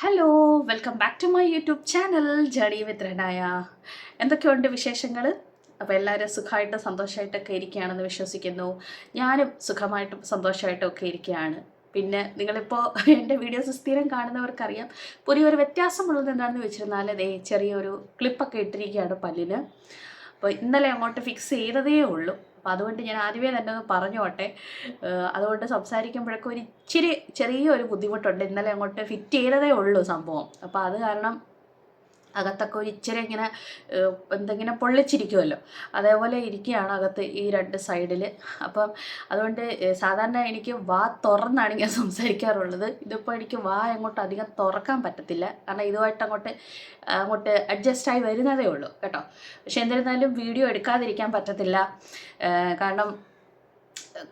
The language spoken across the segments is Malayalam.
Hello welcome back to my YouTube channel journey with Renaya. എന്തൊക്കെയുണ്ട് വിശേഷങ്ങൾ? അപ്പോൾ എല്ലാവരും സുഖമായിട്ടും സന്തോഷമായിട്ടൊക്കെ ഇരിക്കുകയാണെന്ന് വിശ്വസിക്കുന്നു. ഞാനും സുഖമായിട്ടും സന്തോഷമായിട്ടും ഒക്കെ ഇരിക്കുകയാണ്. പിന്നെ നിങ്ങളിപ്പോൾ എൻ്റെ വീഡിയോസ് സ്ഥിരം കാണുന്നവർക്കറിയാം, പുതിയൊരു വ്യത്യാസമുള്ളത് എന്താണെന്ന് വെച്ചിരുന്നാൽ ചെറിയൊരു ക്ലിപ്പൊക്കെ ഇട്ടിരിക്കുകയാണ് പല്ലിന്. അപ്പോൾ ഇന്നലെ അങ്ങോട്ട് ഫിക്സ് ചെയ്തതേ ഉള്ളൂ. അപ്പോൾ അതുകൊണ്ട് ഞാൻ ആദ്യമേ തന്നെ ഒന്ന് പറഞ്ഞോട്ടെ. അതുകൊണ്ട് സംസാരിക്കുമ്പോഴൊക്കെ ഒരു ഇച്ചിരി ചെറിയൊരു ബുദ്ധിമുട്ടുണ്ട്. ഇന്നലെ അങ്ങോട്ട് ഫിറ്റ് ചെയ്തതേ ഉള്ളൂ സംഭവം. അപ്പോൾ അത് കാരണം അകത്തൊക്കെ ഒരു ഇച്ചിരി ഇങ്ങനെ എന്തെങ്കിലും പൊള്ളിച്ചിരിക്കുമല്ലോ, അതേപോലെ ഇരിക്കുകയാണ് അകത്ത് ഈ രണ്ട് സൈഡിൽ. അപ്പം അതുകൊണ്ട് സാധാരണ എനിക്ക് വാ തുറന്നാണ് ഞാൻ സംസാരിക്കാറുള്ളത്. ഇതിപ്പോൾ എനിക്ക് വാ അങ്ങോട്ട് അധികം തുറക്കാൻ പറ്റത്തില്ല, കാരണം ഇതുമായിട്ട് അങ്ങോട്ട് അഡ്ജസ്റ്റായി വരുന്നതേ ഉള്ളൂ കേട്ടോ. പക്ഷെ എന്നിരുന്നാലും വീഡിയോ എടുക്കാതിരിക്കാൻ പറ്റത്തില്ല. കാരണം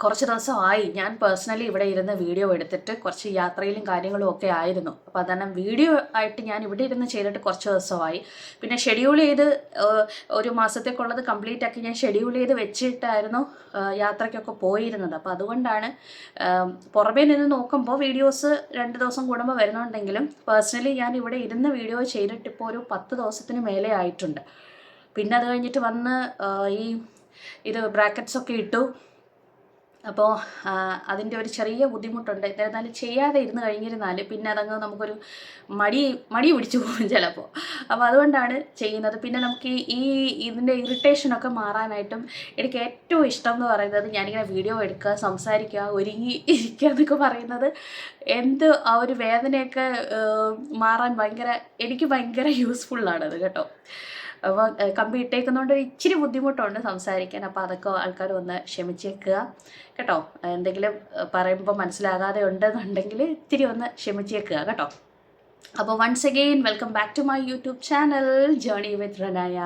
കുറച്ച് ദിവസമായി ഞാൻ പേഴ്സണലി ഇവിടെ ഇരുന്ന് വീഡിയോ എടുത്തിട്ട് കുറച്ച് യാത്രയിലും കാര്യങ്ങളും ഒക്കെ ആയിരുന്നു. അപ്പോൾ അതാണ് വീഡിയോ ആയിട്ട് ഞാൻ ഇവിടെ ഇരുന്ന് ചെയ്തിട്ട് കുറച്ച് ദിവസമായി. പിന്നെ ഷെഡ്യൂൾ ചെയ്ത് ഒരു മാസത്തേക്കുള്ളത് കംപ്ലീറ്റ് ആക്കി ഞാൻ ഷെഡ്യൂൾ ചെയ്ത് വെച്ചിട്ടായിരുന്നു യാത്രയ്ക്കൊക്കെ പോയിരുന്നത്. അപ്പോൾ അതുകൊണ്ടാണ് പുറമേ നിന്ന് നോക്കുമ്പോൾ വീഡിയോസ് 2 ദിവസം കൂടുമ്പോൾ വരുന്നുണ്ടെങ്കിലും പേഴ്സണലി ഞാൻ ഇവിടെ ഇരുന്ന് വീഡിയോ ചെയ്തിട്ട് ഇപ്പോൾ ഒരു 10 ദിവസത്തിന് മേലെ ആയിട്ടുണ്ട്. പിന്നെ അത് കഴിഞ്ഞിട്ട് വന്ന് ഇത് ബ്രാക്കറ്റ്സൊക്കെ ഇട്ടു. അപ്പോൾ അതിൻ്റെ ഒരു ചെറിയ ബുദ്ധിമുട്ടുണ്ട്. എന്നിരുന്നാലും ചെയ്യാതെ ഇരുന്ന് കഴിഞ്ഞിരുന്നാൽ പിന്നെ അതങ്ങ് നമുക്കൊരു മടി പിടിച്ചു പോകും ചിലപ്പോൾ. അപ്പോൾ അതുകൊണ്ടാണ് ചെയ്യുന്നത്. പിന്നെ നമുക്ക് ഇതിൻ്റെ ഇറിറ്റേഷനൊക്കെ മാറാനായിട്ടും എനിക്ക് ഏറ്റവും ഇഷ്ടം എന്ന് പറയുന്നത് ഞാനിങ്ങനെ വീഡിയോ എടുക്കുക, സംസാരിക്കുക, ഒരുങ്ങി ഇരിക്കുക എന്നൊക്കെ പറയുന്നത് ആ ഒരു വേദനയൊക്കെ മാറാൻ എനിക്ക് ഭയങ്കര യൂസ്ഫുള്ളാണത് കേട്ടോ. അപ്പോൾ കമ്പി ഇട്ടേക്കുന്നതുകൊണ്ട് ഇച്ചിരി ബുദ്ധിമുട്ടുണ്ട് സംസാരിക്കാൻ. അപ്പോൾ അതൊക്കെ ആൾക്കാർ ഒന്ന് ക്ഷമിച്ചേക്കുക കേട്ടോ. എന്തെങ്കിലും പറയുമ്പോൾ മനസ്സിലാകാതെ ഉണ്ടെന്നുണ്ടെങ്കിൽ ഇത്തിരി ഒന്ന് ക്ഷമിച്ചേക്കുക കേട്ടോ. അപ്പോൾ once again welcome back to my YouTube channel journey with Renaya.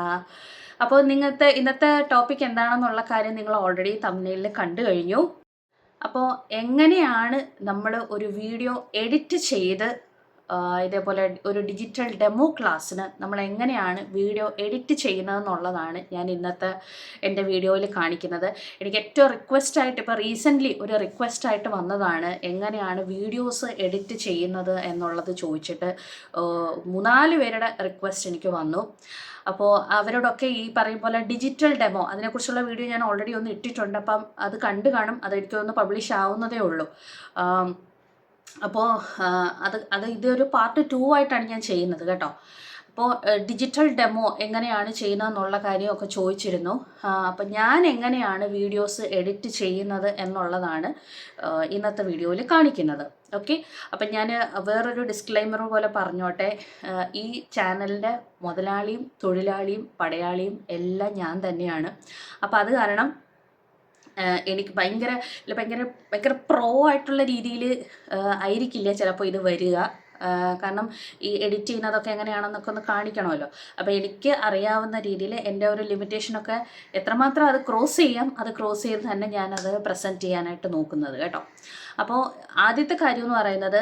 അപ്പോൾ ഇന്നത്തെ ടോപ്പിക് എന്താണെന്നുള്ള കാര്യം നിങ്ങൾ ഓൾറെഡി തംബ്നെയിലിൽ കണ്ടു കഴിഞ്ഞു. അപ്പോൾ എങ്ങനെയാണ് നമ്മൾ ഒരു വീഡിയോ എഡിറ്റ് ചെയ്ത് ഇതേപോലെ ഒരു ഡിജിറ്റൽ ഡെമോ ക്ലാസ്സിന് നമ്മൾ എങ്ങനെയാണ് വീഡിയോ എഡിറ്റ് ചെയ്യുന്നതെന്നുള്ളതാണ് ഞാൻ ഇന്നത്തെ എൻ്റെ വീഡിയോയിൽ കാണിക്കുന്നത്. എനിക്ക് ഏറ്റവും റിക്വസ്റ്റായിട്ട് ഇപ്പോൾ റീസെൻ്റ്ലി ഒരു റിക്വസ്റ്റായിട്ട് വന്നതാണ് എങ്ങനെയാണ് വീഡിയോസ് എഡിറ്റ് ചെയ്യുന്നത് എന്നുള്ളത് ചോദിച്ചിട്ട് 3-4 പേരുടെ റിക്വസ്റ്റ് എനിക്ക് വന്നു. അപ്പോൾ അവരോടൊക്കെ ഈ പറയും പോലെ ഡിജിറ്റൽ ഡെമോ അതിനെക്കുറിച്ചുള്ള വീഡിയോ ഞാൻ ഓൾറെഡി ഒന്ന് ഇട്ടിട്ടുണ്ട്. അപ്പം അത് കണ്ടു കാണും. അതെനിക്കൊന്ന് പബ്ലിഷ് ആവുന്നതേ ഉള്ളൂ. അപ്പോൾ ഇതൊരു പാർട്ട് 2 ആയിട്ടാണ് ഞാൻ ചെയ്യുന്നത് കേട്ടോ. അപ്പോൾ ഡിജിറ്റൽ ഡെമോ എങ്ങനെയാണ് ചെയ്യുന്നതെന്നുള്ള കാര്യമൊക്കെ ചോദിച്ചിരുന്നു. അപ്പം ഞാൻ എങ്ങനെയാണ് വീഡിയോസ് എഡിറ്റ് ചെയ്യുന്നത് എന്നുള്ളതാണ് ഇന്നത്തെ വീഡിയോയിൽ കാണിക്കുന്നത്. ഓക്കെ, അപ്പം ഞാൻ വേറൊരു ഡിസ്ക്ലൈമർ പോലെ പറഞ്ഞോട്ടെ. ഈ ചാനലിൻ്റെ മുതലാളിയും തൊഴിലാളിയും പടയാളിയും എല്ലാം ഞാൻ തന്നെയാണ്. അപ്പോൾ അത് കാരണം എനിക്ക് ഭയങ്കര പ്രോ ആയിട്ടുള്ള രീതിയിൽ ആയിരിക്കില്ല ചിലപ്പോൾ ഇത് വരിക. കാരണം ഈ എഡിറ്റ് ചെയ്യുന്നതൊക്കെ എങ്ങനെയാണെന്നൊക്കെ ഒന്ന് കാണിക്കണമല്ലോ. അപ്പോൾ എനിക്ക് അറിയാവുന്ന രീതിയിൽ എൻ്റെ ഒരു ലിമിറ്റേഷനൊക്കെ എത്രമാത്രം അത് ക്രോസ് ചെയ്യാം, അത് ക്രോസ് ചെയ്ത് തന്നെ ഞാനത് പ്രസൻറ്റ് ചെയ്യാനായിട്ട് നോക്കുന്നത് കേട്ടോ. അപ്പോൾ ആദ്യത്തെ കാര്യം എന്ന് പറയുന്നത്,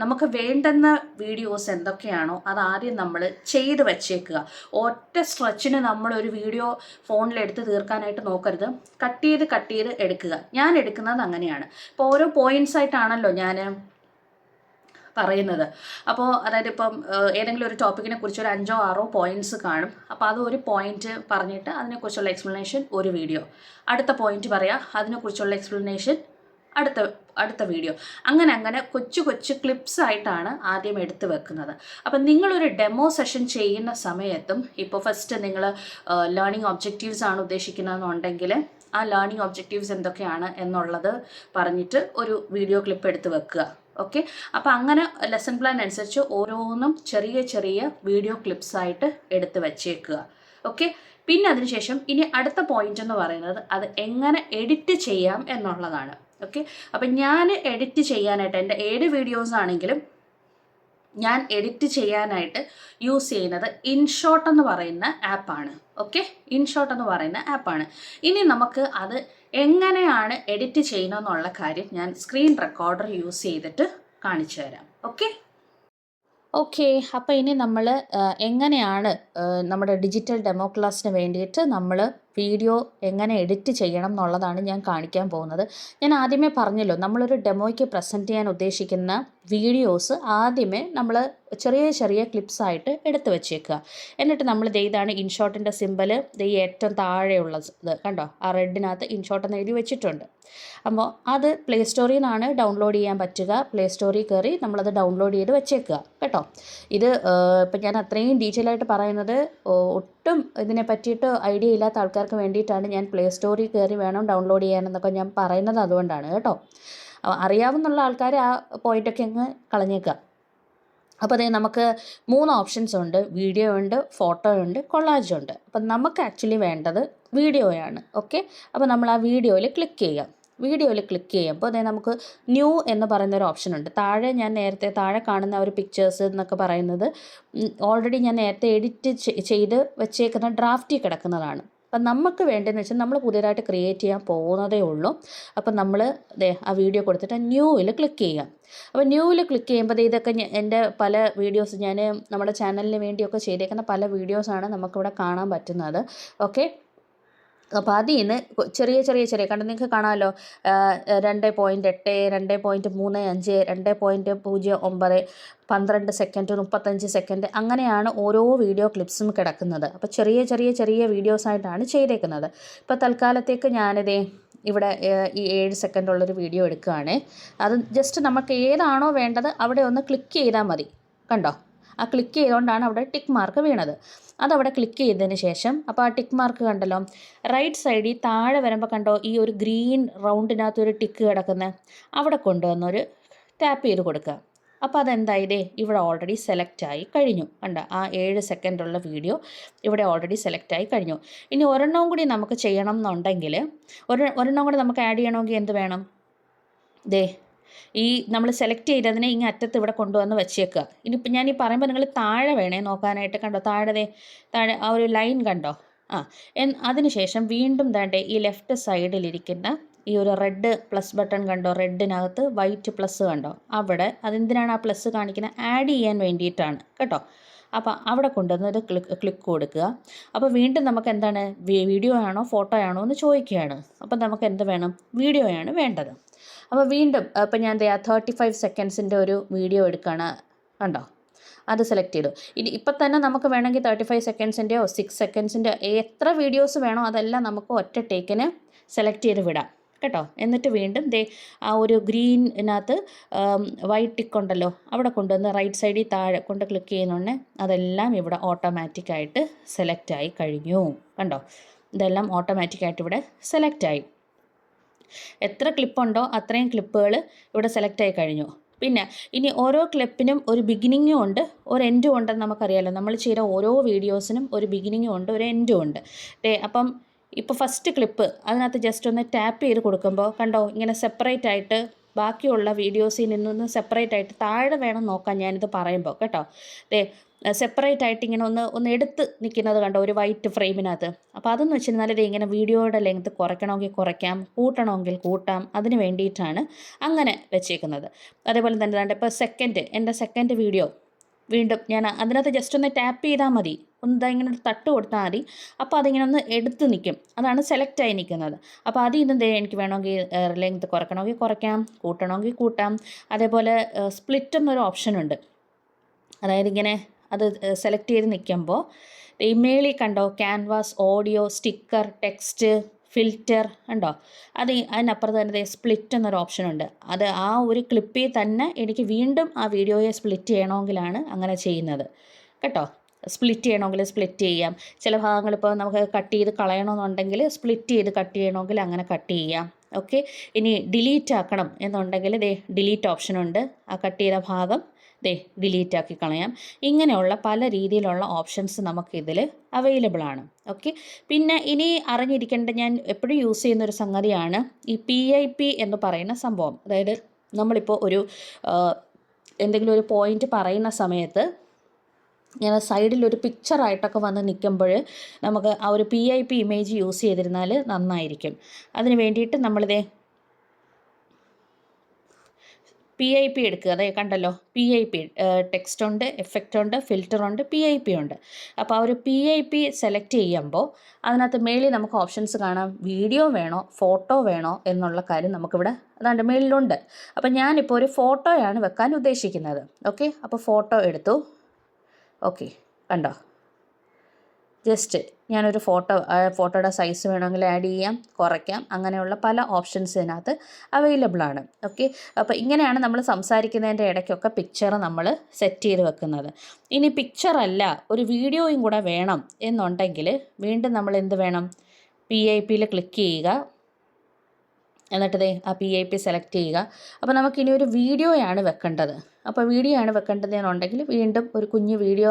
നമുക്ക് വേണ്ടുന്ന വീഡിയോസ് എന്തൊക്കെയാണോ അത് ആദ്യം നമ്മൾ ചെയ്ത് വച്ചേക്കുക. ഒറ്റ സ്ട്രെച്ചിന് നമ്മളൊരു വീഡിയോ ഫോണിലെടുത്ത് തീർക്കാനായിട്ട് നോക്കരുത്. കട്ട് ചെയ്ത് എടുക്കുക. ഞാൻ എടുക്കുന്നത് അങ്ങനെയാണ്. ഇപ്പോൾ ഓരോ പോയിൻറ്റ്സ് ആയിട്ടാണല്ലോ ഞാൻ പറയുന്നത്. അപ്പോൾ അതായത് ഇപ്പം ഏതെങ്കിലും ഒരു ടോപ്പിക്കിനെ കുറിച്ച് ഒരു 5-6 പോയിൻറ്റ്സ് കാണും. അപ്പോൾ അത് ഒരു പോയിൻറ്റ് പറഞ്ഞിട്ട് അതിനെക്കുറിച്ചുള്ള എക്സ്പ്ലനേഷൻ ഒരു വീഡിയോ, അടുത്ത പോയിൻറ്റ് പറയാം, അതിനെക്കുറിച്ചുള്ള എക്സ്പ്ലനേഷൻ അടുത്ത വീഡിയോ, അങ്ങനെ കൊച്ചു ക്ലിപ്സ് ആയിട്ടാണ് ആദ്യം എടുത്ത് വെക്കുന്നത്. അപ്പം നിങ്ങളൊരു ഡെമോ സെഷൻ ചെയ്യുന്ന സമയത്തും ഇപ്പോൾ ഫസ്റ്റ് നിങ്ങൾ ലേണിംഗ് ഒബ്ജക്റ്റീവ്സ് ആണ് ഉദ്ദേശിക്കുന്നതെന്നുണ്ടെങ്കിൽ ആ ലേണിംഗ് ഒബ്ജക്റ്റീവ്സ് എന്തൊക്കെയാണ് എന്നുള്ളത് പറഞ്ഞിട്ട് ഒരു വീഡിയോ ക്ലിപ്പ് എടുത്ത് വെക്കുക. ഓക്കെ, അപ്പോൾ അങ്ങനെ ലെസൺ പ്ലാൻ അനുസരിച്ച് ഓരോന്നും ചെറിയ വീഡിയോ ക്ലിപ്സ് ആയിട്ട് എടുത്ത് വച്ചേക്കുക. ഓക്കെ, പിന്നെ അതിനുശേഷം ഇനി അടുത്ത പോയിന്റ് എന്ന് പറയുന്നത് അത് എങ്ങനെ എഡിറ്റ് ചെയ്യാം എന്നുള്ളതാണ്. ഓക്കെ, അപ്പം ഞാൻ എഡിറ്റ് ചെയ്യാനായിട്ട് എൻ്റെ ഏത് വീഡിയോസ് ആണെങ്കിലും ഞാൻ എഡിറ്റ് ചെയ്യാനായിട്ട് യൂസ് ചെയ്യുന്നത് ഇൻഷോട്ട് എന്ന് പറയുന്ന ആപ്പാണ്. ഓക്കെ, ഇൻഷോട്ട് എന്ന് പറയുന്ന ആപ്പാണ്. ഇനി നമുക്ക് അത് എങ്ങനെയാണ് എഡിറ്റ് ചെയ്യുന്നതെന്നുള്ള കാര്യം ഞാൻ സ്ക്രീൻ റെക്കോർഡർ യൂസ് ചെയ്തിട്ട് കാണിച്ചു തരാം. ഓക്കെ, അപ്പോൾ ഇനി നമ്മൾ എങ്ങനെയാണ് നമ്മുടെ ഡിജിറ്റൽ ഡെമോ ക്ലാസ്സിന് വേണ്ടിയിട്ട് നമ്മൾ വീഡിയോ എങ്ങനെ എഡിറ്റ് ചെയ്യണം എന്നുള്ളതാണ് ഞാൻ കാണിക്കാൻ പോകുന്നത്. ഞാൻ ആദ്യമേ പറഞ്ഞല്ലോ, നമ്മളൊരു ഡെമോയ്ക്ക് പ്രസൻറ്റ് ചെയ്യാൻ ഉദ്ദേശിക്കുന്ന വീഡിയോസ് ആദ്യമേ നമ്മൾ ചെറിയ ചെറിയ ക്ലിപ്സായിട്ട് എടുത്ത് വെച്ചേക്കുക. എന്നിട്ട് നമ്മൾ ഇതാണ് ഇൻഷോട്ടിൻ്റെ സിമ്പൽ, ഏറ്റവും താഴെയുള്ളത് കണ്ടോ, ആ റെഡിനകത്ത് ഇൻഷോട്ട് എന്ന് എഴുതി വെച്ചിട്ടുണ്ട്. അപ്പോൾ അത് പ്ലേ സ്റ്റോറിൽ നിന്നാണ് ഡൗൺലോഡ് ചെയ്യാൻ പറ്റുക. പ്ലേ സ്റ്റോറിൽ കയറി നമ്മളത് ഡൗൺലോഡ് ചെയ്ത് വെച്ചേക്കുക കേട്ടോ. ഇത് ഇപ്പം ഞാൻ അത്രയും ഡീറ്റെയിൽ ആയിട്ട് പറയുന്നത് ഒട്ടും ഇതിനെ പറ്റിയിട്ട് ഐഡിയ ഇല്ലാത്ത ആൾക്കാർക്ക് വേണ്ടിയിട്ടാണ്. ഞാൻ പ്ലേ സ്റ്റോറിൽ കയറി വേണം ഡൗൺലോഡ് ചെയ്യാനെന്നൊക്കെ ഞാൻ പറയുന്നത് അതുകൊണ്ടാണ് കേട്ടോ. അറിയാവുന്നുള്ള ആൾക്കാർ ആ പോയിൻ്റൊക്കെ അങ്ങ് കളഞ്ഞേക്കുക. അപ്പോൾ അതേ നമുക്ക് 3 ഓപ്ഷൻസ് ഉണ്ട്. വീഡിയോ ഉണ്ട്, ഫോട്ടോ ഉണ്ട്, കൊളാജ് ഉണ്ട്. അപ്പം നമുക്ക് ആക്ച്വലി വേണ്ടത് വീഡിയോയാണ്. ഓക്കെ, അപ്പോൾ നമ്മൾ ആ വീഡിയോയിൽ ക്ലിക്ക് ചെയ്യാം. വീഡിയോയിൽ ക്ലിക്ക് ചെയ്യുമ്പോൾ അതേ നമുക്ക് ന്യൂ എന്ന് പറയുന്നൊരു ഓപ്ഷൻ ഉണ്ട്. താഴെ ഞാൻ നേരത്തെ താഴെ കാണുന്ന ഒരു പിക്ചേഴ്സ് എന്നൊക്കെ പറയുന്നത് ഓൾറെഡി ഞാൻ നേരത്തെ എഡിറ്റ് ചെയ്ത് വെച്ചേക്കുന്ന ഡ്രാഫ്റ്റിൽ കിടക്കുന്നതാണ്. അപ്പം നമുക്ക് വേണ്ടതെന്ന് വെച്ചാൽ നമ്മൾ പുതിയതായിട്ട് ക്രിയേറ്റ് ചെയ്യാൻ പോകുന്നതേ ഉള്ളൂ. അപ്പം നമ്മൾ ആ വീഡിയോ കൊടുത്തിട്ട് ന്യൂവിൽ ക്ലിക്ക് ചെയ്യാം. അപ്പോൾ ന്യൂവിൽ ക്ലിക്ക് ചെയ്യുമ്പോൾ ഇതൊക്കെ എൻ്റെ പല വീഡിയോസ് ഞാൻ നമ്മുടെ ചാനലിന് വേണ്ടിയൊക്കെ ചെയ്തേക്കുന്ന പല വീഡിയോസാണ് നമുക്കിവിടെ കാണാൻ പറ്റുന്നത്. ഓക്കെ, അപ്പോൾ അതിൽ നിന്ന് ചെറിയ കണ്ട് നിങ്ങൾക്ക് കാണാമല്ലോ, 2.8, 2.35, 2.09, 12 സെക്കൻഡ്, 35 സെക്കൻഡ്, അങ്ങനെയാണ് ഓരോ വീഡിയോ ക്ലിപ്സും കിടക്കുന്നത്. അപ്പോൾ ചെറിയ വീഡിയോസായിട്ടാണ് ചെയ്തേക്കുന്നത്. ഇപ്പോൾ തൽക്കാലത്തേക്ക് ഞാനിതേ ഇവിടെ ഈ 7 സെക്കൻഡുള്ളൊരു വീഡിയോ എടുക്കുകയാണ്. അത് ജസ്റ്റ് നമുക്ക് ഏതാണോ വേണ്ടത് അവിടെ ഒന്ന് ക്ലിക്ക് ചെയ്താൽ മതി. കണ്ടോ, ആ ക്ലിക്ക് ചെയ്തുകൊണ്ടാണ് അവിടെ ടിക്ക് മാർക്ക് വീണത്. അതവിടെ ക്ലിക്ക് ചെയ്തതിന് ശേഷം അപ്പോൾ ആ ടിക്ക് മാർക്ക് കണ്ടല്ലോ, റൈറ്റ് സൈഡിൽ താഴെ വരുമ്പോൾ കണ്ടോ ഈ ഒരു ഗ്രീൻ റൗണ്ടിനകത്ത് ഒരു ടിക്ക് കിടക്കുന്നത്, അവിടെ കൊണ്ടുവന്നൊരു ടാപ്പ് ചെയ്ത് കൊടുക്കുക. അപ്പോൾ അതെന്തായതേ ഇവിടെ ഓൾറെഡി സെലക്ട് ആയി കഴിഞ്ഞു. കണ്ടോ, ആ 7 സെക്കൻഡുള്ള വീഡിയോ ഇവിടെ ഓൾറെഡി സെലക്ട് ആയി കഴിഞ്ഞു. ഇനി ഒരെണ്ണം കൂടി നമുക്ക് ചെയ്യണം എന്നുണ്ടെങ്കിൽ, ഒരെണ്ണം കൂടി നമുക്ക് ആഡ് ചെയ്യണമെങ്കിൽ എന്ത് വേണം, ഈ നമ്മൾ സെലക്ട് ചെയ്തതിനെ ഇങ്ങ് അറ്റത്ത് ഇവിടെ കൊണ്ടുവന്ന് വെച്ചേക്കുക. ഇനിയിപ്പോൾ ഞാൻ ഈ പറയുമ്പോൾ നിങ്ങൾ താഴെ വേണേ നോക്കാനായിട്ട്. കണ്ടോ, താഴെ ആ ഒരു ലൈൻ കണ്ടോ. അതിനുശേഷം വീണ്ടും ദാണ്ടേ ഈ ലെഫ്റ്റ് സൈഡിലിരിക്കുന്ന ഈ ഒരു റെഡ് പ്ലസ് ബട്ടൺ കണ്ടോ, റെഡിനകത്ത് വൈറ്റ് പ്ലസ് കണ്ടോ, അവിടെ അതെന്തിനാണ് ആ പ്ലസ് കാണിക്കുന്നത്, ആഡ് ചെയ്യാൻ വേണ്ടിയിട്ടാണ് കേട്ടോ. അപ്പോൾ അവിടെ കൊണ്ടുവന്ന് ഒരു ക്ലിക്ക് കൊടുക്കുക. അപ്പോൾ വീണ്ടും നമുക്ക് എന്താണ്, വീഡിയോ ആണോ ഫോട്ടോ ആണോ എന്ന് ചോദിക്കുകയാണ്. അപ്പോൾ നമുക്ക് എന്ത് വേണം, വീഡിയോയാണ് വേണ്ടത്. അപ്പോൾ വീണ്ടും ഇപ്പം ഞാൻ 35 സെക്കൻഡ്സിൻ്റെ ഒരു വീഡിയോ എടുക്കുകയാണ്. കണ്ടോ, അത് സെലക്ട് ചെയ്തു. ഇപ്പം തന്നെ നമുക്ക് വേണമെങ്കിൽ 35 സെക്കൻഡ്സിൻ്റെയോ 6 സെക്കൻഡ്സിൻ്റെയോ എത്ര വീഡിയോസ് വേണോ അതെല്ലാം നമുക്ക് ഒറ്റ ടേക്കിന് സെലക്ട് ചെയ്ത് വിടാം കേട്ടോ. എന്നിട്ട് വീണ്ടും ആ ഒരു ഗ്രീനിനകത്ത് വൈറ്റ് ടിക്ക് ഉണ്ടല്ലോ, അവിടെ കൊണ്ടുവന്ന് റൈറ്റ് സൈഡിൽ താഴെ കൊണ്ട് ക്ലിക്ക് ചെയ്യുന്നുണ്ട്. അതെല്ലാം ഇവിടെ ഓട്ടോമാറ്റിക്കായിട്ട് സെലക്റ്റായി കഴിഞ്ഞു. കണ്ടോ, ഇതെല്ലാം ഓട്ടോമാറ്റിക്കായിട്ട് ഇവിടെ സെലക്റ്റായി. എത്ര ക്ലിപ്പുണ്ടോ അത്രയും ക്ലിപ്പുകൾ ഇവിടെ സെലക്ട് ആയി കഴിഞ്ഞു. പിന്നെ ഇനി ഓരോ ക്ലിപ്പിനും ഒരു ബിഗിനിങ്ങും ഉണ്ട്, ഒരു എൻഡും ഉണ്ടെന്ന് നമുക്കറിയാമല്ലോ. നമ്മൾ ചെയ്ത ഓരോ വീഡിയോസിനും ഒരു ബിഗിനിങ്ങും ഉണ്ട്, ഒരു എൻഡും ഉണ്ട്. അപ്പം ഇപ്പോൾ ഫസ്റ്റ് ക്ലിപ്പ് അതിനകത്ത് ജസ്റ്റ് ഒന്ന് ടാപ്പ് ചെയ്ത് കൊടുക്കുമ്പോൾ കണ്ടോ, ഇങ്ങനെ സെപ്പറേറ്റ് ആയിട്ട് ബാക്കിയുള്ള വീഡിയോസിൽ നിന്നൊന്ന് സെപ്പറേറ്റ് ആയിട്ട് താഴെ വേണം നോക്കാൻ ഞാനിത് പറയുമ്പോൾ കേട്ടോ. സെപ്പറേറ്റ് ആയിട്ട് ഇങ്ങനെ ഒന്ന് എടുത്ത് നിൽക്കുന്നത് കണ്ടോ, ഒരു വൈറ്റ് ഫ്രെയിമിനകത്ത്. അപ്പോൾ അതെന്ന് വെച്ചിരുന്നാൽ ഇങ്ങനെ വീഡിയോയുടെ ലെങ്ത് കുറയ്ക്കണമെങ്കിൽ കുറയ്ക്കാം, കൂട്ടണമെങ്കിൽ കൂട്ടാം. അതിന് വേണ്ടിയിട്ടാണ് അങ്ങനെ വെച്ചേക്കുന്നത്. അതേപോലെ തന്നെ ഇപ്പോൾ എൻ്റെ സെക്കൻഡ് വീഡിയോ വീണ്ടും ഞാൻ അതിനകത്ത് ജസ്റ്റ് ഒന്ന് ടാപ്പ് ചെയ്താൽ മതി, ഒന്ന് ഇങ്ങനെ ഒരു തട്ട് കൊടുത്താൽ മതി. അപ്പോൾ അതിങ്ങനെ ഒന്ന് എടുത്ത് നിൽക്കും, അതാണ് സെലക്റ്റായി നിൽക്കുന്നത്. അപ്പോൾ അതിൽ നിന്ന് എനിക്ക് വേണമെങ്കിൽ ലെങ്ത് കുറയ്ക്കണമെങ്കിൽ കുറയ്ക്കാം, കൂട്ടണമെങ്കിൽ കൂട്ടാം. അതേപോലെ സ്പ്ലിറ്റ് എന്നൊരു ഓപ്ഷനുണ്ട്. അതായത് ഇങ്ങനെ അത് സെലക്ട് ചെയ്ത് നിൽക്കുമ്പോൾ ഇമെയിലിൽ കണ്ടോ canvas, audio, sticker, text, filter ഉണ്ടോ, അതിനപ്പുറത്ത് തന്നെ സ്പ്ലിറ്റ് എന്നൊരു ഓപ്ഷനുണ്ട്. അത് ആ ഒരു ക്ലിപ്പിൽ തന്നെ എനിക്ക് വീണ്ടും ആ വീഡിയോയെ സ്പ്ലിറ്റ് ചെയ്യണമെങ്കിലാണ് അങ്ങനെ ചെയ്യുന്നത് കേട്ടോ. സ്പ്ലിറ്റ് ചെയ്യണമെങ്കിൽ സ്പ്ലിറ്റ് ചെയ്യാം. ചില ഭാഗങ്ങളിപ്പോൾ നമുക്ക് കട്ട് ചെയ്ത് കളയണമെന്നുണ്ടെങ്കിൽ സ്പ്ലിറ്റ് ചെയ്ത് കട്ട് ചെയ്യണമെങ്കിൽ അങ്ങനെ കട്ട് ചെയ്യാം. ഓക്കെ, ഇനി ഡിലീറ്റ് ആക്കണം എന്നുണ്ടെങ്കിൽ ഡിലീറ്റ് ഓപ്ഷനുണ്ട്. ആ കട്ട് ചെയ്ത ഭാഗം ഡിലീറ്റ് ആക്കി കളയാം. ഇങ്ങനെയുള്ള പല രീതിയിലുള്ള ഓപ്ഷൻസ് നമുക്കിതിൽ അവൈലബിൾ ആണ്. ഓക്കെ, പിന്നെ ഇനി അറിഞ്ഞിരിക്കേണ്ട, ഞാൻ എപ്പോഴും യൂസ് ചെയ്യുന്നൊരു സംഗതിയാണ് ഈ PIP എന്ന് പറയുന്ന സംഭവം. അതായത് നമ്മളിപ്പോൾ എന്തെങ്കിലും ഒരു പോയിൻ്റ് പറയുന്ന സമയത്ത് ഇങ്ങനെ സൈഡിലൊരു പിക്ചറായിട്ടൊക്കെ വന്ന് നിൽക്കുമ്പോൾ നമുക്ക് ആ ഒരു PIP ഇമേജ് യൂസ് ചെയ്തിരുന്നാൽ നന്നായിരിക്കും. അതിന് വേണ്ടിയിട്ട് നമ്മളിത് PIP എടുക്കുക. അതെ കണ്ടല്ലോ, PIP ടെക്സ്റ്റ് ഉണ്ട്, എഫക്റ്റ് ഉണ്ട്, ഫിൽറ്റർ ഉണ്ട്, PIP ഉണ്ട്. അപ്പോൾ ആ ഒരു PIP സെലക്ട് ചെയ്യുമ്പോൾ അതിനകത്ത് മേളിൽ നമുക്ക് ഓപ്ഷൻസ് കാണാം. വീഡിയോ വേണോ ഫോട്ടോ വേണോ എന്നുള്ള കാര്യം നമുക്കിവിടെ അതാണ്ട് മേളിലുണ്ട്. അപ്പോൾ ഞാനിപ്പോൾ ഒരു ഫോട്ടോയാണ് വെക്കാൻ ഉദ്ദേശിക്കുന്നത്. ഓക്കെ, അപ്പോൾ ഫോട്ടോ എടുത്തു. ഓക്കെ, കണ്ടോ, ജസ്റ്റ് ഞാനൊരു ഫോട്ടോയുടെ സൈസ് വേണമെങ്കിൽ ആഡ് ചെയ്യാം, കുറയ്ക്കാം, അങ്ങനെയുള്ള പല ഓപ്ഷൻസ് ഇതിനകത്ത് അവൈലബിൾ ആണ്. ഓക്കെ, അപ്പോൾ ഇങ്ങനെയാണ് നമ്മൾ സംസാരിക്കുന്നതിൻ്റെ ഇടയ്ക്കൊക്കെ പിക്ചർ നമ്മൾ സെറ്റ് ചെയ്ത് വെക്കുന്നത്. ഇനി പിക്ചറല്ല, ഒരു വീഡിയോയും കൂടെ വേണം എന്നുണ്ടെങ്കിൽ വീണ്ടും നമ്മൾ എന്ത് വേണം, PIPയിൽ ക്ലിക്ക് ചെയ്യുക. എന്നിട്ട് ആ PIP സെലക്ട് ചെയ്യുക. അപ്പോൾ നമുക്കിനി ഒരു വീഡിയോയാണ് വെക്കേണ്ടത്. അപ്പോൾ വീഡിയോ ആണ് വെക്കേണ്ടതെന്നുണ്ടെങ്കിൽ വീണ്ടും ഒരു കുഞ്ഞു വീഡിയോ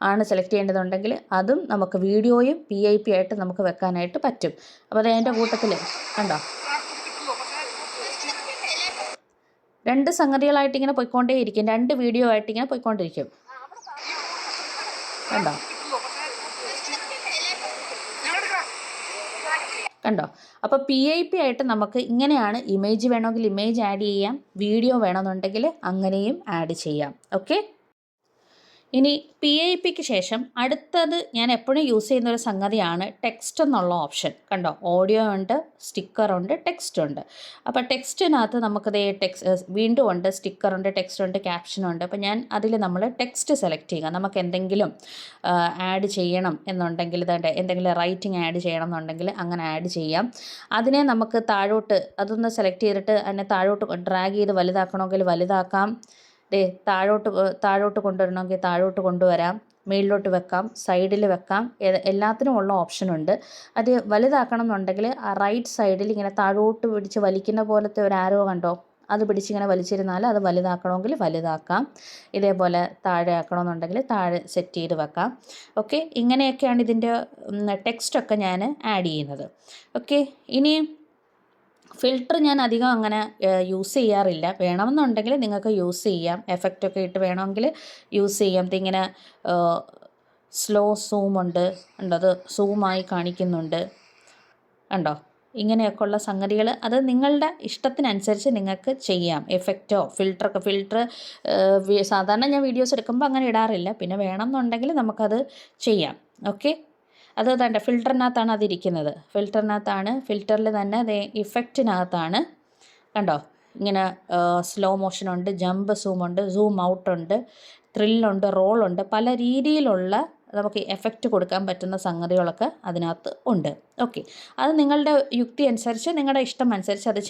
ആണ് സെലക്ട് ചെയ്യേണ്ടതുണ്ടെങ്കിൽ അതും നമുക്ക് വീഡിയോയും PIP ആയിട്ട് നമുക്ക് വെക്കാനായിട്ട് പറ്റും. അപ്പോൾ അത് അതിൻ്റെ കൂട്ടത്തിൽ കണ്ടോ, 2 സംഗതികളായിട്ട് ഇങ്ങനെ പോയിക്കൊണ്ടേയിരിക്കും, 2 വീഡിയോ ആയിട്ട് ഇങ്ങനെ പോയിക്കൊണ്ടിരിക്കും. കണ്ടോ കണ്ടോ അപ്പോൾ PIP ആയിട്ട് നമുക്ക് ഇങ്ങനെയാണ്. ഇമേജ് വേണമെങ്കിൽ ഇമേജ് ആഡ് ചെയ്യാം, വീഡിയോ വേണമെന്നുണ്ടെങ്കിൽ അങ്ങനെയും ആഡ് ചെയ്യാം. ഓക്കെ, ഇനി PIPക്ക് ശേഷം അടുത്തത് ഞാൻ എപ്പോഴും യൂസ് ചെയ്യുന്ന ഒരു സംഗതിയാണ് ടെക്സ്റ്റ് എന്നുള്ള ഓപ്ഷൻ. കണ്ടോ, ഓഡിയോ ഉണ്ട്, സ്റ്റിക്കറുണ്ട്, ടെക്സ്റ്റ് ഉണ്ട്. അപ്പോൾ ടെക്സ്റ്റിനകത്ത് നമുക്കത് വീണ്ടും ഉണ്ട്, സ്റ്റിക്കറുണ്ട്, ടെക്സ്റ്റ് ഉണ്ട്, ക്യാപ്ഷനുണ്ട്. അപ്പോൾ ഞാൻ അതിൽ നമ്മൾ ടെക്സ്റ്റ് സെലക്ട് ചെയ്യുക. നമുക്ക് എന്തെങ്കിലും ആഡ് ചെയ്യണം എന്നുണ്ടെങ്കിൽ, എന്തെങ്കിലും റൈറ്റിംഗ് ആഡ് ചെയ്യണം എന്നുണ്ടെങ്കിൽ അങ്ങനെ ആഡ് ചെയ്യാം. അതിനെ നമുക്ക് താഴോട്ട് അതൊന്ന് സെലക്ട് ചെയ്തിട്ട് അതിനെ താഴോട്ട് ഡ്രാഗ് ചെയ്ത് വലുതാക്കണമെങ്കിൽ വലുതാക്കാം. താഴോട്ട് കൊണ്ടുവരണമെങ്കിൽ താഴോട്ട് കൊണ്ടുവരാം, മേളിലോട്ട് വെക്കാം, സൈഡിൽ വെക്കാം, എല്ലാത്തിനും ഉള്ള ഓപ്ഷനുണ്ട്. അത് വലുതാക്കണം എന്നുണ്ടെങ്കിൽ ആ റൈറ്റ് സൈഡിൽ ഇങ്ങനെ താഴോട്ട് പിടിച്ച് വലിക്കുന്ന പോലത്തെ ഒരു ആരോ കണ്ടോ, അത് പിടിച്ചിങ്ങനെ വലിച്ചിരുന്നാൽ അത് വലുതാക്കണമെങ്കിൽ വലുതാക്കാം. ഇതേപോലെ താഴെ ആക്കണമെന്നുണ്ടെങ്കിൽ താഴെ സെറ്റ് ചെയ്ത് വെക്കാം. ഓക്കെ, ഇങ്ങനെയൊക്കെയാണ് ഇതിൻ്റെ ടെക്സ്റ്റൊക്കെ ഞാൻ ആഡ് ചെയ്യുന്നത്. ഓക്കെ, ഇനി ഫിൽറ്റർ ഞാൻ അധികം അങ്ങനെ യൂസ് ചെയ്യാറില്ല. വേണമെന്നുണ്ടെങ്കിൽ നിങ്ങൾക്ക് യൂസ് ചെയ്യാം, എഫക്റ്റൊക്കെ ഇട്ട് വേണമെങ്കിൽ യൂസ് ചെയ്യാം. ഇതിങ്ങനെ സ്ലോ സൂമുണ്ട്, ഉണ്ടോ, അത് സൂമായി കാണിക്കുന്നുണ്ട്, കണ്ടോ, ഇങ്ങനെയൊക്കെയുള്ള സംഗതികൾ അത് നിങ്ങളുടെ ഇഷ്ടത്തിനനുസരിച്ച് നിങ്ങൾക്ക് ചെയ്യാം. എഫക്റ്റോ ഫിൽറ്റർ സാധാരണ ഞാൻ വീഡിയോസ് എടുക്കുമ്പോൾ അങ്ങനെ ഇടാറില്ല, പിന്നെ വേണമെന്നുണ്ടെങ്കിൽ നമുക്കത് ചെയ്യാം. ഓക്കെ, അത് വേണ്ട, ഫിൽറ്ററിനകത്താണ് അതിരിക്കുന്നത്. ഫിൽറ്ററിൽ തന്നെ അത് ഇഫക്റ്റിനകത്താണ്. കണ്ടോ, ഇങ്ങനെ സ്ലോ മോഷനുണ്ട്, ജമ്പ് സൂമുണ്ട്, സൂം ഔട്ടുണ്ട്, ത്രില്ലുണ്ട്, റോളുണ്ട്, പല രീതിയിലുള്ള നമുക്ക് എഫക്റ്റ് കൊടുക്കാൻ പറ്റുന്ന സംഗതികളൊക്കെ അതിനകത്ത് ഉണ്ട്. ഓക്കെ, അത് നിങ്ങളുടെ യുക്തി അനുസരിച്ച്, നിങ്ങളുടെ ഇഷ്ടം അനുസരിച്ച് അത്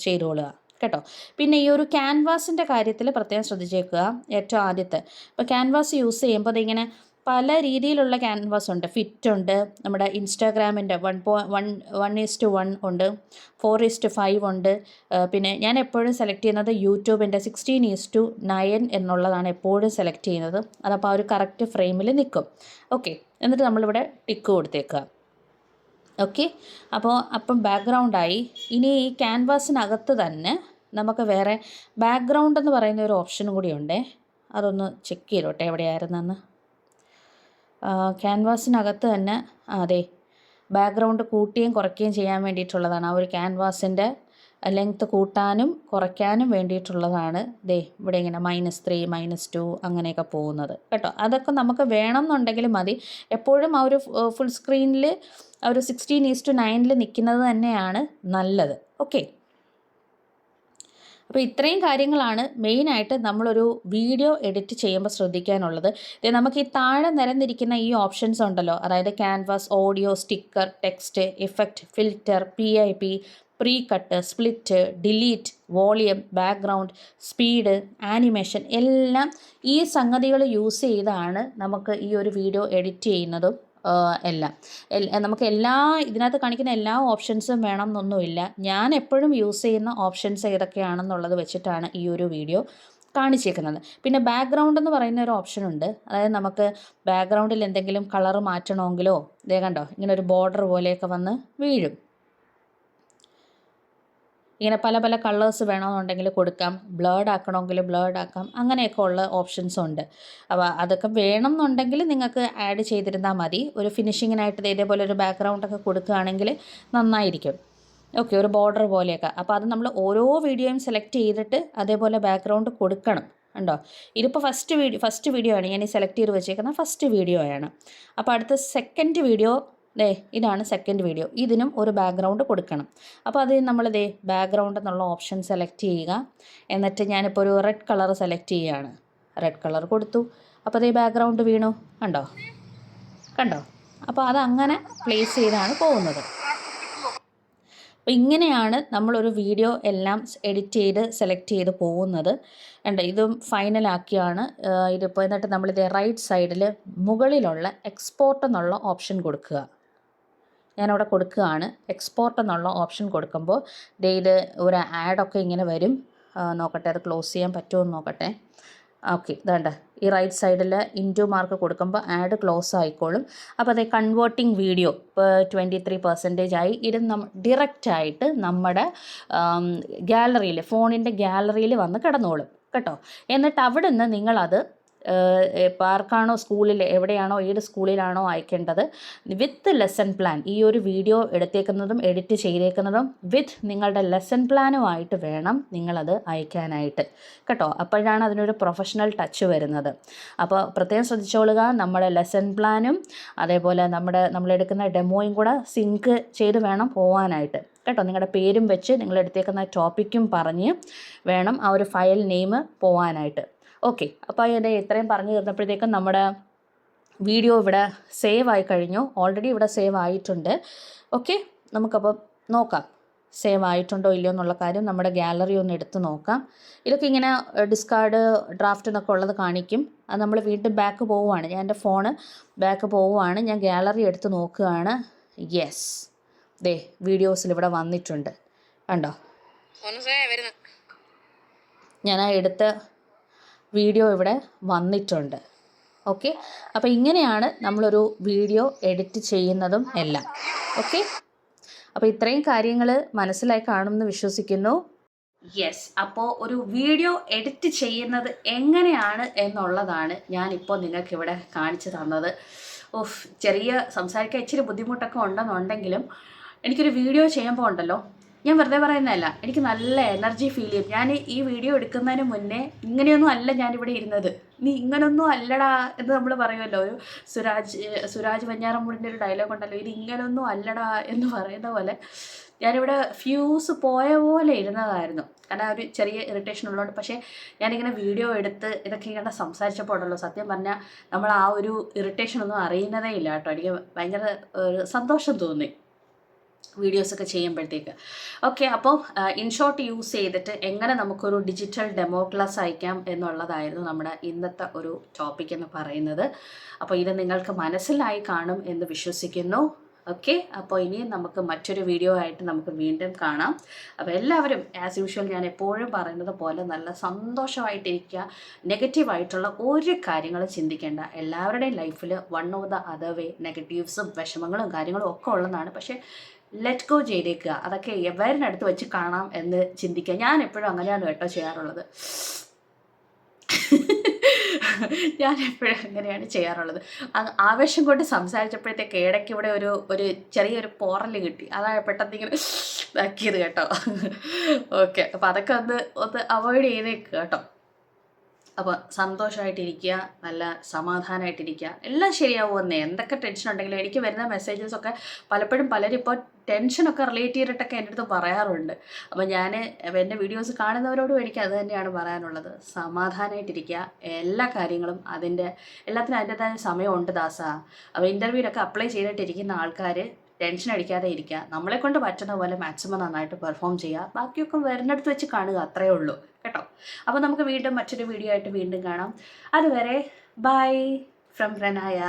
ചെയ്തുകൊള്ളുക കേട്ടോ. പിന്നെ ഈ ഒരു ക്യാൻവാസിൻ്റെ കാര്യത്തിൽ പ്രത്യേകം ശ്രദ്ധിച്ചേക്കുക. ഏറ്റവും ആദ്യത്തെ ഇപ്പോൾ ക്യാൻവാസ് യൂസ് ചെയ്യുമ്പോൾ അതിങ്ങനെ പല രീതിയിലുള്ള ക്യാൻവാസ് ഉണ്ട്. ഫിറ്റ് ഉണ്ട്, നമ്മുടെ ഇൻസ്റ്റാഗ്രാമിൻ്റെ 1:1 ഉണ്ട്, 4:5 ഉണ്ട്. പിന്നെ ഞാൻ എപ്പോഴും സെലക്ട് ചെയ്യുന്നത് യൂട്യൂബിൻ്റെ 16:9 എന്നുള്ളതാണ് എപ്പോഴും സെലക്ട് ചെയ്യുന്നത്. അതപ്പോൾ ആ ഒരു കറക്റ്റ് ഫ്രെയിമിൽ നിൽക്കും. ഓക്കെ, എന്നിട്ട് നമ്മളിവിടെ ടിക്ക് കൊടുത്തേക്കുക. ഓക്കെ, അപ്പം ബാക്ക്ഗ്രൗണ്ടായി. ഇനി ഈ ക്യാൻവാസിനകത്ത് തന്നെ നമുക്ക് വേറെ ബാക്ക്ഗ്രൗണ്ട് എന്ന് പറയുന്ന ഒരു ഓപ്ഷനും കൂടി ഉണ്ടേ. അതൊന്ന് ചെക്ക് ചെയ്തോട്ടെ എവിടെയായിരുന്നെന്ന്. ക്യാൻവാസിനകത്ത് തന്നെ അതെ, ബാക്ക്ഗ്രൗണ്ട് കൂട്ടുകയും കുറയ്ക്കുകയും ചെയ്യാൻ വേണ്ടിയിട്ടുള്ളതാണ്. ആ ഒരു ക്യാൻവാസിൻ്റെ ലെങ്ത്ത് കൂട്ടാനും കുറയ്ക്കാനും വേണ്ടിയിട്ടുള്ളതാണ്. ഇവിടെ ഇങ്ങനെ -3 -2 അങ്ങനെയൊക്കെ പോകുന്നത് കേട്ടോ. അതൊക്കെ നമുക്ക് വേണമെന്നുണ്ടെങ്കിൽ മതി. എപ്പോഴും ആ ഒരു ഫുൾ സ്ക്രീനിൽ ആ ഒരു 16:9 നിൽക്കുന്നത് തന്നെയാണ് നല്ലത്. ഓക്കെ, അപ്പോൾ ഇത്രയും കാര്യങ്ങളാണ് മെയിനായിട്ട് നമ്മളൊരു വീഡിയോ എഡിറ്റ് ചെയ്യുമ്പോൾ ശ്രദ്ധിക്കാനുള്ളത്. നമുക്ക് ഈ താഴെ നിരന്നിരിക്കുന്ന ഈ ഓപ്ഷൻസ് ഉണ്ടല്ലോ, അതായത് canvas, audio, sticker, text, effect, filter, PIP, pre cut, split, delete, volume, background, speed, animation എല്ലാം ഈ സംഗതികൾ യൂസ് ചെയ്താണ് നമുക്ക് ഈ ഒരു വീഡിയോ എഡിറ്റ് ചെയ്യുന്നതും എല്ലാം. നമുക്ക് ഇതിനകത്ത് കാണിക്കുന്ന എല്ലാ ഓപ്ഷൻസും വേണം എന്നൊന്നുമില്ല. ഞാൻ എപ്പോഴും യൂസ് ചെയ്യുന്ന ഓപ്ഷൻസ് ഏതൊക്കെയാണെന്നുള്ളത് വെച്ചിട്ടാണ് ഈ ഒരു വീഡിയോ കാണിച്ചേക്കുന്നത്. പിന്നെ ബാക്ക്ഗ്രൗണ്ട് എന്ന് പറയുന്ന ഒരു ഓപ്ഷനുണ്ട്. അതായത് നമുക്ക് ബാക്ക്ഗ്രൗണ്ടിൽ എന്തെങ്കിലും കളർ മാറ്റണമെങ്കിലോ കണ്ടോ, ഇങ്ങനെ ഒരു ബോർഡർ പോലെയൊക്കെ വന്ന് വീഴും. ഇങ്ങനെ പല പല കളേഴ്സ് വേണമെന്നുണ്ടെങ്കിൽ കൊടുക്കാം, ബ്ലേഡ് ആക്കണമെങ്കിൽ ബ്ലേഡ് ആക്കാം, അങ്ങനെയൊക്കെ ഉള്ള ഓപ്ഷൻസും ഉണ്ട്. അപ്പോൾ അതൊക്കെ വേണമെന്നുണ്ടെങ്കിൽ നിങ്ങൾക്ക് ആഡ് ചെയ്തിരുന്നാൽ മതി. ഒരു ഫിനിഷിങ്ങിനായിട്ട് ഇതേപോലെ ഒരു ബാക്ക്ഗ്രൗണ്ടൊക്കെ കൊടുക്കുകയാണെങ്കിൽ നന്നായിരിക്കും. ഓക്കെ, ഒരു ബോർഡർ പോലെയൊക്കെ. അപ്പോൾ അത് നമ്മൾ ഓരോ വീഡിയോയും സെലക്ട് ചെയ്തിട്ട് അതേപോലെ ബാക്ക്ഗ്രൗണ്ട് കൊടുക്കണം. ഉണ്ടോ? ഇതിപ്പോൾ ഫസ്റ്റ് വീഡിയോ ആണ് ഞാൻ ഈ സെലക്ട് ചെയ്ത് വെച്ചേക്കുന്ന ഫസ്റ്റ് വീഡിയോ ആണ്. അപ്പോൾ അടുത്ത സെക്കൻഡ് വീഡിയോ ഇതാണ് സെക്കൻഡ് വീഡിയോ. ഇതിനും ഒരു ബാക്ക്ഗ്രൗണ്ട് കൊടുക്കണം. അപ്പോൾ അത് നമ്മൾ ബാക്ക്ഗ്രൗണ്ട് എന്നുള്ള ഓപ്ഷൻ സെലക്ട് ചെയ്യുക. എന്നിട്ട് ഞാനിപ്പോൾ ഒരു റെഡ് കളർ സെലക്ട് ചെയ്യുകയാണ്. റെഡ് കളർ കൊടുത്തു. അപ്പോൾ ബാക്ക്ഗ്രൗണ്ട് വീണു. കണ്ടോ? അപ്പോൾ അതങ്ങനെ പ്ലേസ് ചെയ്താണ് പോകുന്നത്. അപ്പോൾ ഇങ്ങനെയാണ് നമ്മളൊരു വീഡിയോ എല്ലാം എഡിറ്റ് ചെയ്ത് സെലക്ട് ചെയ്ത് പോകുന്നത്. ഇതും ഫൈനലാക്കിയാണ് ഇതിപ്പോൾ. എന്നിട്ട് നമ്മളിത് റൈറ്റ് സൈഡിൽ മുകളിലുള്ള എക്സ്പോർട്ട് എന്നുള്ള ഓപ്ഷൻ കൊടുക്കുക. ഞാനവിടെ കൊടുക്കുകയാണ്. എക്സ്പോർട്ട് എന്നുള്ള ഓപ്ഷൻ കൊടുക്കുമ്പോൾ ഇത് ഒരു ആഡൊക്കെ ഇങ്ങനെ വരും. നോക്കട്ടെ, അത് ക്ലോസ് ചെയ്യാൻ പറ്റുമോ എന്ന് നോക്കട്ടെ. ഓക്കെ, ഇതാണ്ട് ഈ റൈറ്റ് സൈഡിൽ ഇൻറ്റു മാർക്ക് കൊടുക്കുമ്പോൾ ആഡ് ക്ലോസ് ആയിക്കോളും. അപ്പോൾ അത് കൺവേർട്ടിംഗ് വീഡിയോ ഇപ്പോൾ 23% ആയി. ഇത് ഡിറക്റ്റായിട്ട് നമ്മുടെ ഗാലറിയിൽ, ഫോണിൻ്റെ ഗാലറിയിൽ വന്ന് കിടന്നോളും കേട്ടോ. എന്നിട്ട് അവിടെ നിന്ന് നിങ്ങളത് ഇപ്പോൾ ആർക്കാണോ സ്കൂളിൽ, എവിടെയാണോ ഏത് സ്കൂളിലാണോ അയക്കേണ്ടത്, വിത്ത് ലെസൺ പ്ലാൻ, ഈ ഒരു വീഡിയോ എടുത്തേക്കുന്നതും എഡിറ്റ് ചെയ്തേക്കുന്നതും വിത്ത് നിങ്ങളുടെ ലെസൺ പ്ലാനുമായിട്ട് വേണം നിങ്ങളത് അയക്കാനായിട്ട് കേട്ടോ. അപ്പോഴാണ് അതിനൊരു പ്രൊഫഷണൽ ടച്ച് വരുന്നത്. അപ്പോൾ പ്രത്യേകം ശ്രദ്ധിച്ചോളുക, നമ്മുടെ ലെസൺ പ്ലാനും അതേപോലെ നമ്മളെടുക്കുന്ന ഡെമോയും കൂടെ സിങ്ക് ചെയ്ത് വേണം പോകാനായിട്ട് കേട്ടോ. നിങ്ങളുടെ പേരും വെച്ച് നിങ്ങളെടുത്തേക്കുന്ന ടോപ്പിക്കും പറഞ്ഞ് വേണം ആ ഒരു ഫയൽ നെയിം പോകാനായിട്ട്. ഓക്കെ, അപ്പോൾ ഇത്രയും പറഞ്ഞു തീർന്നപ്പോഴത്തേക്കും നമ്മുടെ വീഡിയോ ഇവിടെ സേവ് ആയി കഴിഞ്ഞു. ഓൾറെഡി ഇവിടെ സേവ് ആയിട്ടുണ്ട്. ഓക്കെ, നമുക്കപ്പോൾ നോക്കാം സേവ് ആയിട്ടുണ്ടോ ഇല്ലയോ എന്നുള്ള കാര്യം. നമ്മുടെ ഗാലറി ഒന്ന് എടുത്ത് നോക്കാം. ഇതൊക്കെ ഇങ്ങനെ ഡിസ്കാർഡ്, ഡ്രാഫ്റ്റ് എന്നൊക്കെ ഉള്ളത് കാണിക്കും. അത് നമ്മൾ വീണ്ടും ബാക്ക് പോവുകയാണ്. ഞാൻ എൻ്റെ ഫോണ് ബാക്ക് പോവുകയാണ്. ഞാൻ ഗാലറി എടുത്ത് നോക്കുകയാണ്. യെസ്, വീഡിയോസിൽ ഇവിടെ വന്നിട്ടുണ്ട്. കണ്ടോ? ഞാൻ എടുത്ത വീഡിയോ ഇവിടെ വന്നിട്ടുണ്ട്. ഓക്കെ, അപ്പോൾ ഇങ്ങനെയാണ് നമ്മളൊരു വീഡിയോ എഡിറ്റ് ചെയ്യുന്നതും എല്ലാം. ഓക്കെ, അപ്പോൾ ഇത്രയും കാര്യങ്ങൾ മനസ്സിലായി കാണുമെന്ന് വിശ്വസിക്കുന്നു. യെസ്, അപ്പോൾ ഒരു വീഡിയോ എഡിറ്റ് ചെയ്യുന്നത് എങ്ങനെയാണ് എന്നുള്ളതാണ് ഞാനിപ്പോൾ നിങ്ങൾക്കിവിടെ കാണിച്ചു തന്നത്. ചെറിയ സംസാരിക്കാൻ ഇച്ചിരി ബുദ്ധിമുട്ടൊക്കെ ഉണ്ടെന്നുണ്ടെങ്കിലും എനിക്കൊരു വീഡിയോ ചെയ്യുമ്പോൾ ഉണ്ടല്ലോ, ഞാൻ വെറുതെ പറയുന്നതല്ല, എനിക്ക് നല്ല എനർജി ഫീൽ ചെയ്യും. ഞാൻ ഈ വീഡിയോ എടുക്കുന്നതിന് മുന്നേ ഇങ്ങനെയൊന്നും അല്ല ഞാനിവിടെ ഇരുന്നത്. നീ ഇങ്ങനൊന്നും അല്ലടാ എന്ന് നമ്മൾ പറയുമല്ലോ, ഒരു സുരാജ് വെഞ്ഞാറമൂടിൻ്റെ ഒരു ഡയലോഗ് ഉണ്ടല്ലോ, ഇത് ഇങ്ങനൊന്നും അല്ലടാ എന്ന് പറയുന്ന പോലെ ഞാനിവിടെ ഫ്യൂസ് പോയ പോലെ ഇരുന്നതായിരുന്നു. കാരണം ഒരു ചെറിയ ഇറിറ്റേഷൻ ഉള്ളതുകൊണ്ട്. പക്ഷേ ഞാനിങ്ങനെ വീഡിയോ എടുത്ത് ഇതൊക്കെ ഇങ്ങനെ സംസാരിച്ചപ്പോൾ ഉണ്ടല്ലോ, സത്യം പറഞ്ഞാൽ നമ്മൾ ആ ഒരു ഇറിറ്റേഷൻ ഒന്നും അറിയുന്നതേ ഇല്ല കേട്ടോ. എനിക്ക് ഭയങ്കര ഒരു സന്തോഷം തോന്നി വീഡിയോസൊക്കെ ചെയ്യുമ്പോഴത്തേക്ക്. ഓക്കെ, അപ്പോൾ ഇൻഷോട്ട് യൂസ് ചെയ്തിട്ട് എങ്ങനെ നമുക്കൊരു ഡിജിറ്റൽ ഡെമോ ക്ലാസ് അയക്കാം എന്നുള്ളതായിരുന്നു നമ്മുടെ ഇന്നത്തെ ഒരു ടോപ്പിക് എന്ന് പറയുന്നത്. അപ്പോൾ ഇത് നിങ്ങൾക്ക് മനസ്സിലായി കാണും എന്ന് വിശ്വസിക്കുന്നു. ഓക്കെ, അപ്പോൾ ഇനിയും നമുക്ക് മറ്റൊരു വീഡിയോ ആയിട്ട് നമുക്ക് വീണ്ടും കാണാം. അപ്പോൾ എല്ലാവരും ആസ് യൂഷ്വൽ ഞാൻ എപ്പോഴും പറയുന്നത് പോലെ നല്ല സന്തോഷമായിട്ടിരിക്കുക. നെഗറ്റീവായിട്ടുള്ള ഒരു കാര്യങ്ങളും ചിന്തിക്കേണ്ട. എല്ലാവരുടെയും ലൈഫിൽ one of the other way നെഗറ്റീവ്സും വിഷമങ്ങളും കാര്യങ്ങളും ഒക്കെ ഉള്ളതാണ്. പക്ഷേ ലെറ്റ് ഗോ ചെയ്തേക്കുക. അതൊക്കെ എവരിനടുത്ത് വെച്ച് കാണാം എന്ന് ചിന്തിക്കുക. ഞാൻ എപ്പോഴും അങ്ങനെയാണ് കേട്ടോ ചെയ്യാറുള്ളത്. ഞാൻ എപ്പോഴും അങ്ങനെയാണ് ചെയ്യാറുള്ളത്. ആവേശം കൊണ്ട് സംസാരിച്ചപ്പോഴത്തേക്ക് ഇടയ്ക്ക് ഇവിടെ ഒരു ചെറിയൊരു പോറൽ കിട്ടി. അതാണ് പെട്ടെന്ന് ഇങ്ങനെ ഇതാക്കിയത് കേട്ടോ. ഓക്കെ, അപ്പോൾ അതൊക്കെ ഒന്ന് അവോയ്ഡ് ചെയ്തേക്കുക കേട്ടോ. അപ്പോൾ സന്തോഷമായിട്ടിരിക്കുക, നല്ല സമാധാനമായിട്ടിരിക്കുക, എല്ലാം ശരിയാവുമെന്നേ. എന്തൊക്കെ ടെൻഷൻ ഉണ്ടെങ്കിലും എനിക്ക് വരുന്ന മെസ്സേജസൊക്കെ പലപ്പോഴും പലരും ഇപ്പോൾ ടെൻഷനൊക്കെ റിലേറ്റ് ചെയ്തിട്ടൊക്കെ എൻ്റെ അടുത്ത് പറയാറുണ്ട്. അപ്പോൾ ഞാൻ എൻ്റെ വീഡിയോസ് കാണുന്നവരോടും എനിക്ക് അത് തന്നെയാണ് പറയാനുള്ളത്. സമാധാനമായിട്ടിരിക്കുക. എല്ലാ കാര്യങ്ങളും എല്ലാത്തിനും അതിൻ്റെതായ സമയമുണ്ട് ദാസ. അപ്പോൾ ഇൻ്റർവ്യൂവിനൊക്കെ അപ്ലൈ ചെയ്തിട്ടിരിക്കുന്ന ആൾക്കാർ ടെൻഷൻ അടിക്കാതെ ഇരിക്കുക. നമ്മളെ കൊണ്ട് പറ്റുന്ന പോലെ മാക്സിമം നന്നായിട്ട് പെർഫോം ചെയ്യുക. ബാക്കിയൊക്കെ വരുന്നിടത്ത് വെച്ച് കാണുക, അത്രയേ ഉള്ളൂ കേട്ടോ. അപ്പോൾ നമുക്ക് വീണ്ടും മറ്റൊരു വീഡിയോ ആയിട്ട് വീണ്ടും കാണാം. അതുവരെ ബൈ ഫ്രം റനായ.